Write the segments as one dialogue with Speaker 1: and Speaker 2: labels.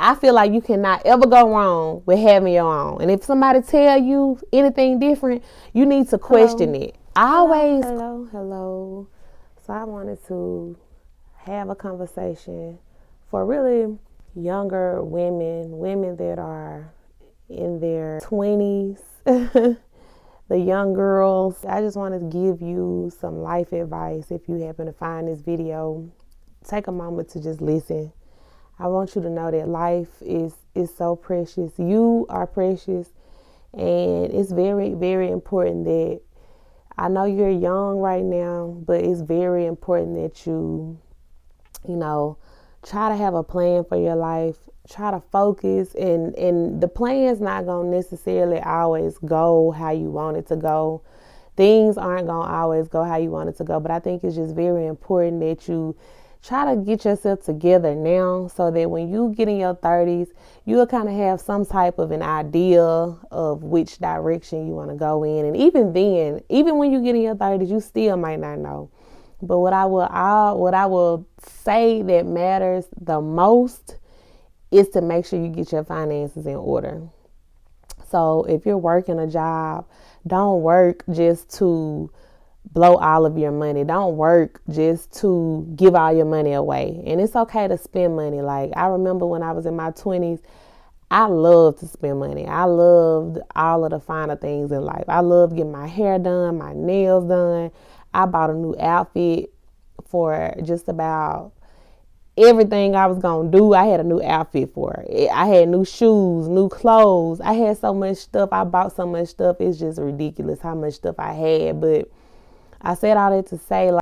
Speaker 1: I feel like you cannot ever go wrong with having your own. And if somebody tell you anything different, you need to question it. Hello. So I wanted to have a conversation for really younger women that are in their 20s, the young girls. I just want to give you some life advice. If you happen to find this video, take a moment to just listen. I want you to know that life is so precious. You are precious, and it's very, very important that, I know you're young right now, but it's very important that you try to have a plan for your life. Try to focus, and the plan's not going to necessarily always go how you want it to go. Things aren't going to always go how you want it to go, but I think it's just very important that you try to get yourself together now so that when you get in your 30s, you'll kind of have some type of an idea of which direction you want to go in. And even then, even when you get in your 30s, you still might not know. But what I will say that matters the most is to make sure you get your finances in order. So if you're working a job, don't work just to blow all of your money. Don't work just to give all your money away. And it's okay to spend money. Like, I remember when I was in my 20s, I loved to spend money. I loved all of the finer things in life. I loved getting my hair done, my nails done. I bought a new outfit for just about everything I was going to do. I had a new outfit for it. I had new shoes, new clothes. I had so much stuff. I bought so much stuff. It's just ridiculous how much stuff I had. But I said all that to say, like,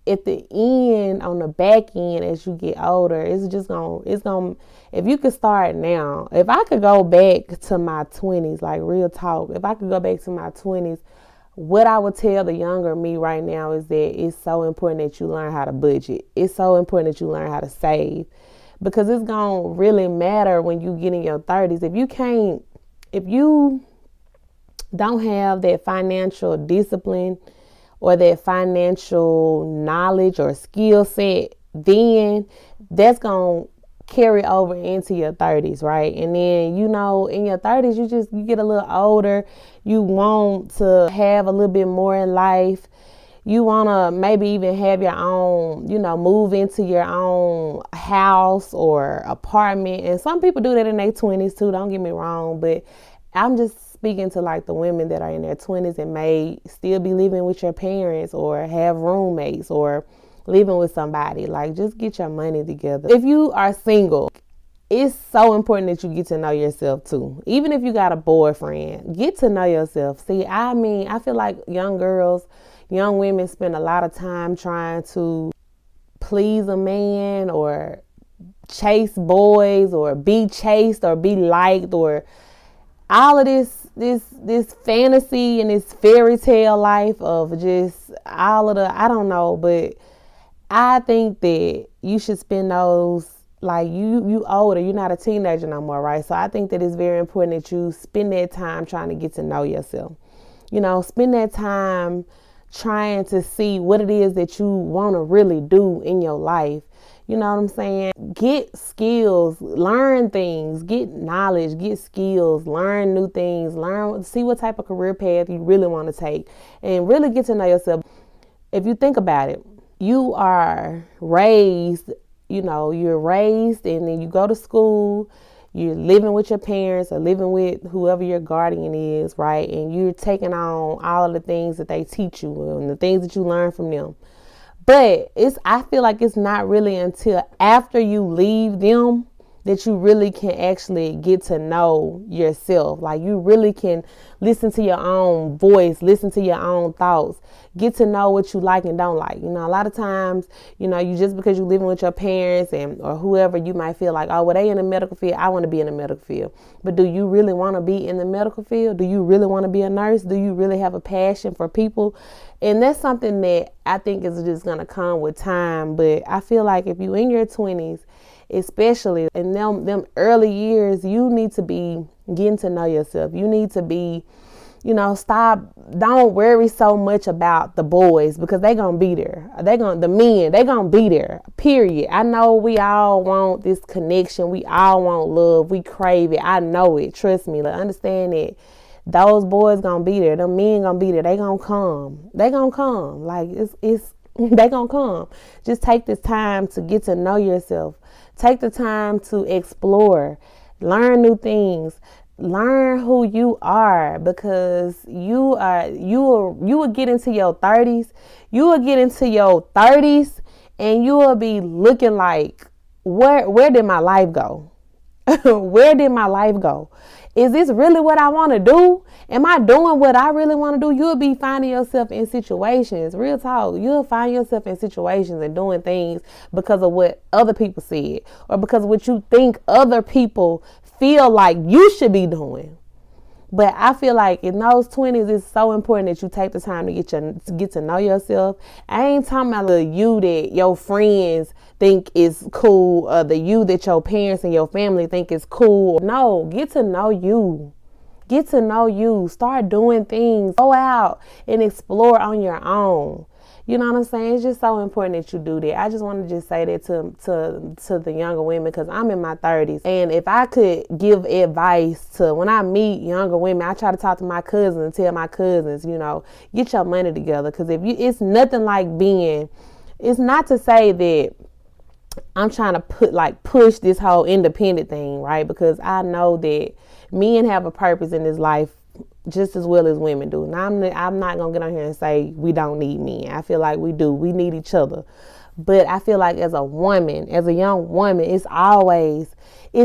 Speaker 1: at the end, on the back end, as you get older, it's going, if you could start now, if I could go back to my 20s, like real talk, if I could go back to my 20s, what I would tell the younger me right now is that it's so important that you learn how to budget. It's so important that you learn how to save, because it's going to really matter when you get in your 30s. If you don't have that financial discipline or that financial knowledge or skill set, then that's going to carry over into your 30s, right? And then, in your 30s, you get a little older. You want to have a little bit more in life. You want to maybe even have your own, move into your own house or apartment. And some people do that in their 20s too, don't get me wrong. But I'm just speaking to like the women that are in their 20s and may still be living with your parents or have roommates or living with somebody. Like, just get your money together. If you are single, it's so important that you get to know yourself too. Even if you got a boyfriend, get to know yourself. See, I feel like young women spend a lot of time trying to please a man or chase boys or be chased or be liked, or all of this fantasy and this fairy tale life of just all of I don't know, but I think that you should spend those, like, you older, you're not a teenager no more, right? So I think that it's very important that you spend that time trying to get to know yourself. Spend that time trying to see what it is that you want to really do in your life. You know what I'm saying? Get skills, learn things, get knowledge, get skills, learn new things, see what type of career path you really want to take, and really get to know yourself. If you think about it, you are raised, you're raised, and then you go to school, you're living with your parents or living with whoever your guardian is, right? And you're taking on all of the things that they teach you and the things that you learn from them. But I feel like it's not really until after you leave them that you really can actually get to know yourself. Like, you really can listen to your own voice, listen to your own thoughts, get to know what you like and don't like. A lot of times, you just because you're living with your parents or whoever, you might feel like, oh, well, they in the medical field, I want to be in the medical field. But do you really want to be in the medical field? Do you really want to be a nurse? Do you really have a passion for people? And that's something that I think is just going to come with time. But I feel like if you're in your 20s, especially in them early years, you need to be getting to know yourself. You need to be, Don't worry so much about the boys because they gonna be there. The men, they gonna be there, period. I know we all want this connection. We all want love. We crave it. I know it. Trust me. Understand it. Those boys gonna be there. The men gonna be there. They gonna come. They gonna come. Like, it's they gonna come. Just take this time to get to know yourself. Take the time to explore. Learn new things. Learn who you are, because you will get into your 30s. You will get into your 30s and you will be looking like, where did my life go? Where did my life go? Is this really what I want to do? Am I doing what I really want to do? You'll be finding yourself in situations, real talk. You'll find yourself in situations and doing things because of what other people said, or because of what you think other people feel like you should be doing. But I feel like in those 20s, it's so important that you take the time to get to know yourself. I ain't talking about the you that your friends think is cool, or the you that your parents and your family think is cool. No, get to know you. Get to know you. Start doing things. Go out and explore on your own. You know what I'm saying? It's just so important that you do that. I just want to just say that to the younger women, because I'm in my 30s. And if I could give advice to when I meet younger women, I try to talk to my cousins and tell my cousins, get your money together. Because it's nothing like it's not to say that I'm trying to push this whole independent thing, right? Because I know that men have a purpose in this life just as well as women do. Now, I'm not going to get on here and say we don't need men. I feel like we do. We need each other. But I feel like as a woman, as a young woman, it's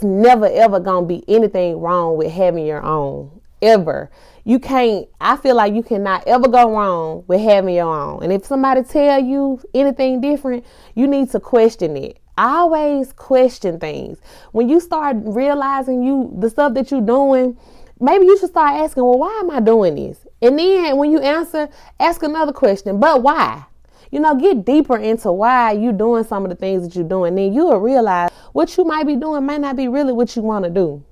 Speaker 1: never, ever going to be anything wrong with having your own. Ever. I feel like you cannot ever go wrong with having your own. And if somebody tell you anything different, you need to question it. Always question things. When you start realizing the stuff that you're doing, maybe you should start asking, well, why am I doing this? And then when you answer, ask another question, but why? Get deeper into why you're doing some of the things that you're doing. Then you'll realize what you might be doing might not be really what you want to do.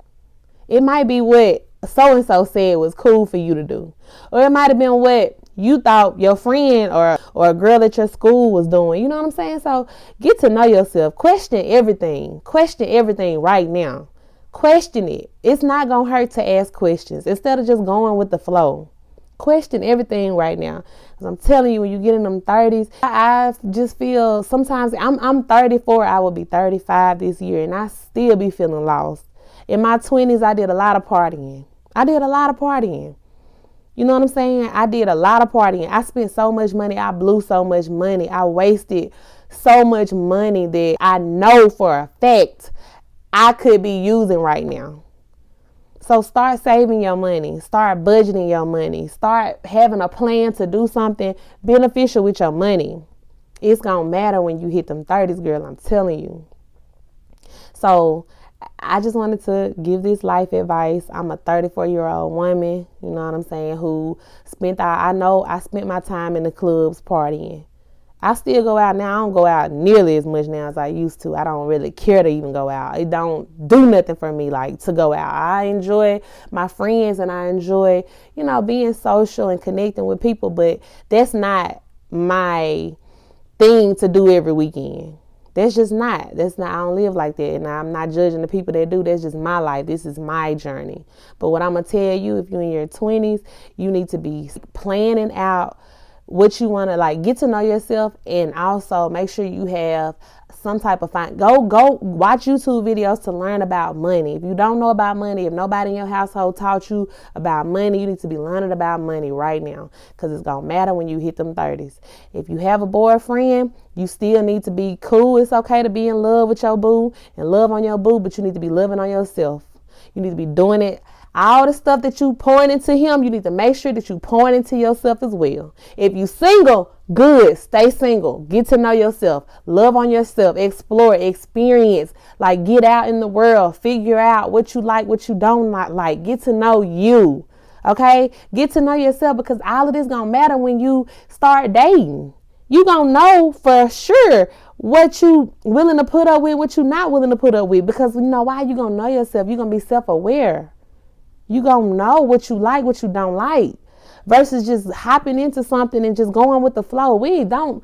Speaker 1: It might be what so-and-so said was cool for you to do. Or it might have been what you thought your friend or a girl at your school was doing. You know what I'm saying? So get to know yourself. Question everything. Question everything right now. Question it. It's not going to hurt to ask questions instead of just going with the flow. Question everything right now. Because I'm telling you, when you get in them 30s, I just feel sometimes I'm 34. I will be 35 this year, and I still be feeling lost. In my 20s, I did a lot of partying. You know what I'm saying? I did a lot of partying. I spent so much money. I blew so much money. I wasted so much money that I know for a fact I could be using right now. So start saving your money. Start budgeting your money. Start having a plan to do something beneficial with your money. It's going to matter when you hit them 30s, girl. I'm telling you. So I just wanted to give this life advice. I'm a 34-year-old woman, you know what I'm saying, who I spent my time in the clubs partying. I still go out now. I don't go out nearly as much now as I used to. I don't really care to even go out. It don't do nothing for me to go out. I enjoy my friends and I enjoy, being social and connecting with people, but that's not my thing to do every weekend. That's not, I don't live like that. And I'm not judging the people that do. That's just my life. This is my journey. But what I'm going to tell you, if you're in your 20s, you need to be planning out what you want to get to know yourself, and also make sure you have some type of go watch YouTube videos to learn about money. If you don't know about money, if nobody in your household taught you about money, you need to be learning about money right now, because it's going to matter when you hit them 30s. If you have a boyfriend, you still need to be cool. It's okay to be in love with your boo and love on your boo, but you need to be loving on yourself. You need to be doing it. All the stuff that you pouring into him, you need to make sure that you pouring into yourself as well. If you single, good, stay single. Get to know yourself. Love on yourself. Explore, experience. Get out in the world. Figure out what you like, what you don't like. Get to know you. Okay? Get to know yourself, because all of this gonna matter when you start dating. You gonna know for sure what you willing to put up with, what you not willing to put up with. Because you know why? You gonna know yourself. You gonna be self-aware. You gonna know what you like, what you don't like, versus just hopping into something and just going with the flow. Don't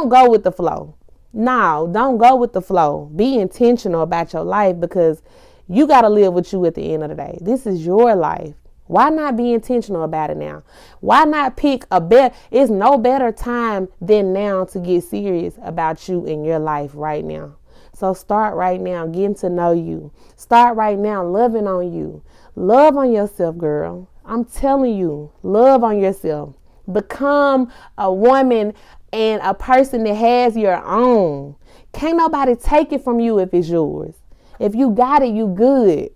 Speaker 1: go with the flow. No, don't go with the flow. Be intentional about your life, because you got to live with you at the end of the day. This is your life. Why not be intentional about it now? Why not pick a better? It's no better time than now to get serious about you in your life right now. So start right now getting to know you. Start right now loving on you. Love on yourself, girl. I'm telling you, love on yourself. Become a woman and a person that has your own. Can't nobody take it from you if it's yours. If you got it, you good.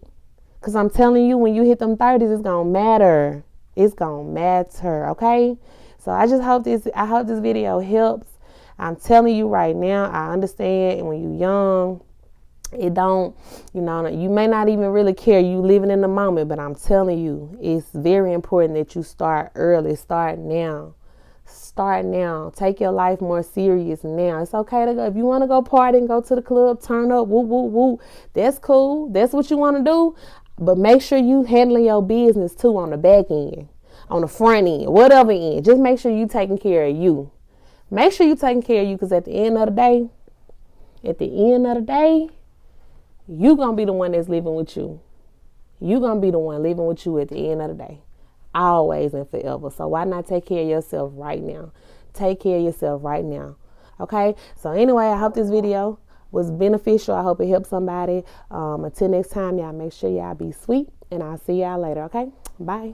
Speaker 1: Because I'm telling you, when you hit them 30s, it's going to matter. It's going to matter, okay? So I hope this video helps. I'm telling you right now, I understand when you're young, it don't, you may not even really care. You living in the moment, but I'm telling you, it's very important that you start early. Start now. Start now. Take your life more serious now. It's okay to go. If you want to go party and go to the club, turn up, woo, woo, woo. That's cool. That's what you want to do. But make sure you handling your business too on the back end, on the front end, whatever end. Just make sure you taking care of you. Make sure you taking care of you, because at the end of the day, you going to be the one that's living with you. You going to be the one living with you at the end of the day. Always and forever. So why not take care of yourself right now? Take care of yourself right now. Okay? So anyway, I hope this video was beneficial. I hope it helped somebody. Until next time, y'all make sure y'all be sweet, and I'll see y'all later. Okay? Bye.